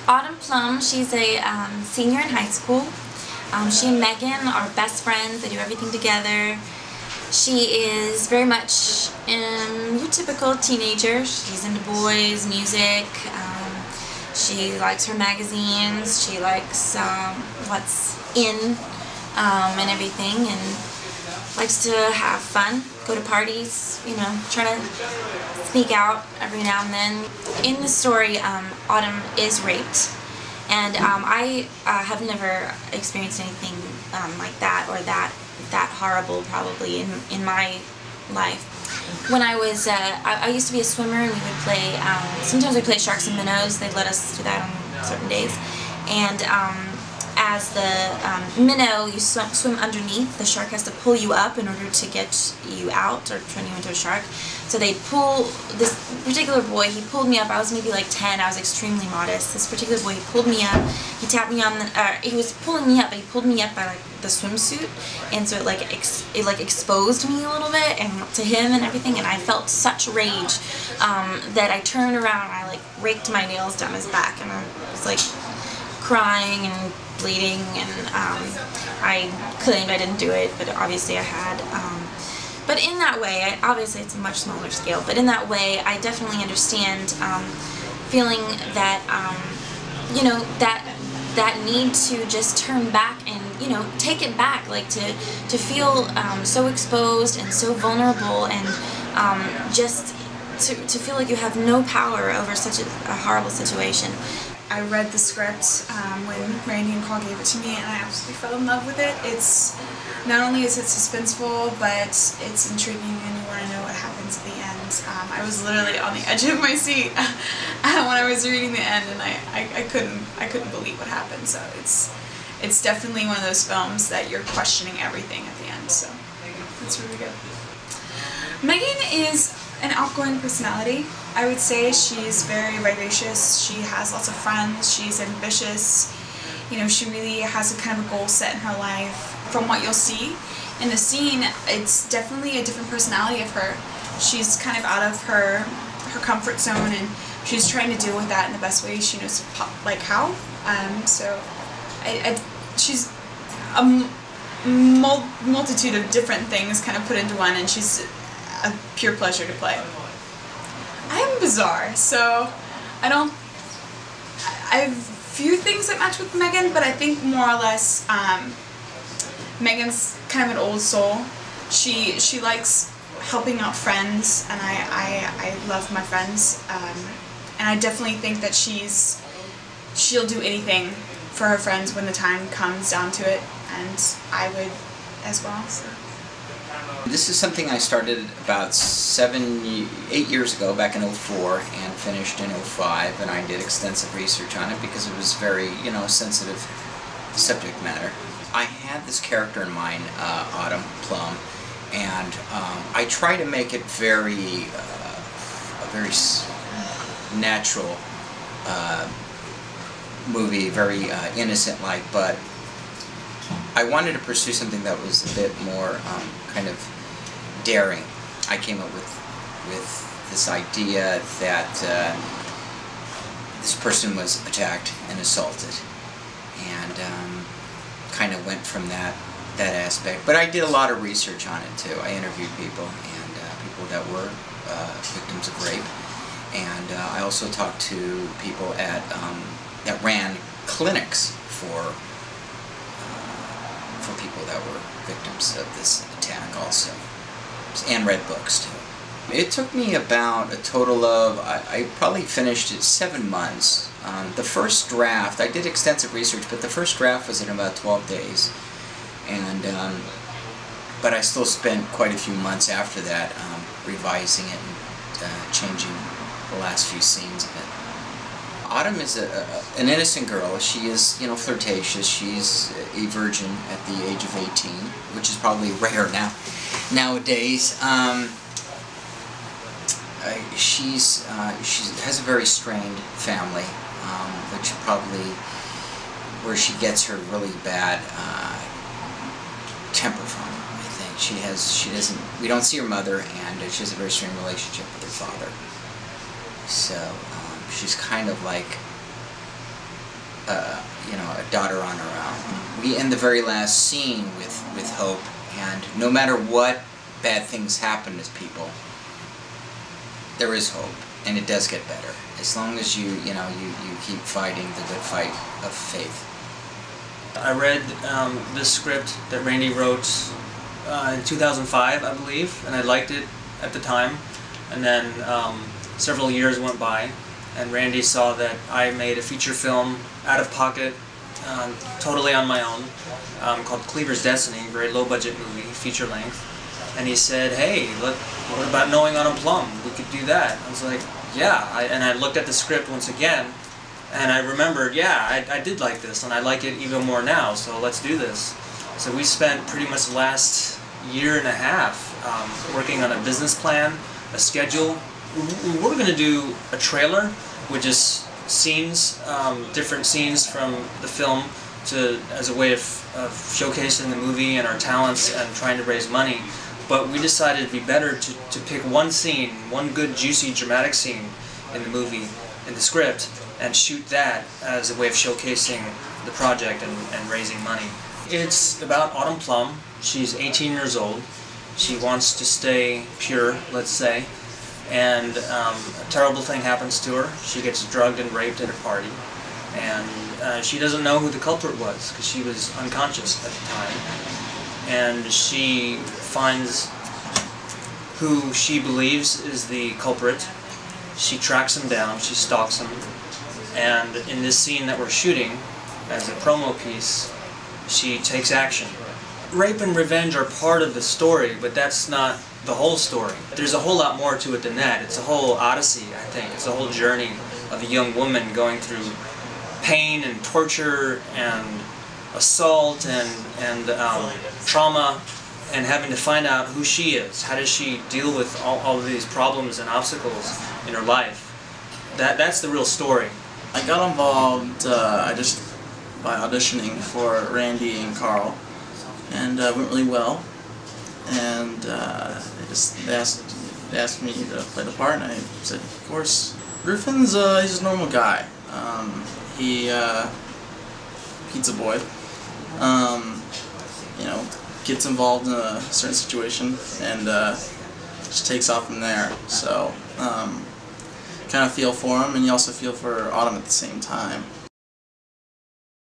Autumn Plum, she's a senior in high school. She and Megan are best friends. They do everything together. She is very much your typical teenager. She's into boys, music. She likes her magazines. She likes what's in and everything, and likes to have fun, go to parties, you know, try to sneak out every now and then. In the story, Autumn is raped, and I have never experienced anything like that, or that horrible probably in my life. When I was, I used to be a swimmer, and we would play, sometimes we play sharks and minnows. They let us do that on certain days. And as the minnow, you swim underneath. The shark has to pull you up in order to get you out or turn you into a shark. So they pull, this particular boy, he pulled me up. I was maybe like 10. I was extremely modest. This particular boy, he pulled me up. He tapped me on the, he was pulling me up, but he pulled me up by like the swimsuit, and so it like exposed me a little bit, and to him and everything, and I felt such rage that I turned around and I like raked my nails down his back, and I was like crying and bleeding, and I claimed I didn't do it, but obviously I had. But in that way, obviously it's a much smaller scale, but in that way I definitely understand feeling that, you know, that need to just turn back and, you know, take it back, like to feel so exposed and so vulnerable, and just to feel like you have no power over such a horrible situation. I read the script when Randy and Carl gave it to me, and I absolutely fell in love with it. It's not only is it suspenseful, but it's intriguing, and you want to know what happens at the end. I was literally on the edge of my seat when I was reading the end, and I couldn't believe what happened. So it's definitely one of those films that you're questioning everything at the end. So it's really good. Megan is an outgoing personality. I would say she's very vivacious. She has lots of friends. She's ambitious. You know, she really has a kind of a goal set in her life. From what you'll see in the scene, it's definitely a different personality of her. She's kind of out of her comfort zone, and she's trying to deal with that in the best way she knows, like how. So she's a multitude of different things kind of put into one, and she's a pure pleasure to play. I'm bizarre, so I have few things that match with Megan, but I think more or less Megan's kind of an old soul. She likes helping out friends, and I love my friends, and I definitely think that she'll do anything for her friends when the time comes down to it, and I would as well. So. This is something I started about 8 years ago, back in '04, and finished in '05, and I did extensive research on it because it was very, you know, sensitive subject matter. I had this character in mind, Autumn Plum, and I try to make it very, a very natural movie, very innocent-like, but I wanted to pursue something that was a bit more kind of daring. I came up with this idea that this person was attacked and assaulted, and kind of went from that aspect. But I did a lot of research on it too. I interviewed people, and people that were victims of rape, and I also talked to people at that ran clinics for people that were victims of this attack also, and read books too. It took me about a total of, I probably finished it 7 months. The first draft, I did extensive research, but the first draft was in about 12 days. And, but I still spent quite a few months after that revising it and changing the last few scenes of it. Autumn is an innocent girl. She is, you know, flirtatious. She's a virgin at the age of 18, which is probably rare nowadays. She has a very strained family, which probably where she gets her really bad temper from. I think we don't see her mother, and she has a very strained relationship with her father. So she's kind of like you know, a daughter on her own. We end the very last scene with hope, and no matter what bad things happen to people, there is hope, and it does get better as long as you keep fighting the good fight of faith. I read this script that Randy wrote in 2005, I believe, and I liked it at the time. And then several years went by, and Randy saw that I made a feature film out of pocket, totally on my own, called Cleaver's Destiny, very low-budget movie, feature length. And he said, "Hey, what about Knowing on a Plum? We could do that." I was like, "Yeah." And I looked at the script once again, and I remembered, yeah, I did like this, and I like it even more now, so let's do this. So we spent pretty much the last year and a half working on a business plan, a schedule. We're going to do a trailer, which is scenes, different scenes from the film, as a way of showcasing the movie and our talents and trying to raise money. But we decided it'd be better to pick one scene, one good, juicy, dramatic scene in the movie, in the script, and shoot that as a way of showcasing the project and raising money. It's about Autumn Plum. She's 18 years old. She wants to stay pure, let's say, and a terrible thing happens to her. She gets drugged and raped at a party, and she doesn't know who the culprit was because she was unconscious at the time. And she finds who she believes is the culprit. She tracks him down, she stalks him, and in this scene that we're shooting, as a promo piece, she takes action. Rape and revenge are part of the story, but that's not the whole story. There's a whole lot more to it than that. It's a whole odyssey, I think. It's a whole journey of a young woman going through pain and torture and assault and trauma, and having to find out who she is. How does she deal with all of these problems and obstacles in her life? That's the real story. I got involved by auditioning for Randy and Carl, and it went really well. And they asked me to play the part, and I said, of course. Griffin's he's a normal guy. Pizza boy. You know, gets involved in a certain situation and just takes off from there. So kind of feel for him, and you also feel for Autumn at the same time.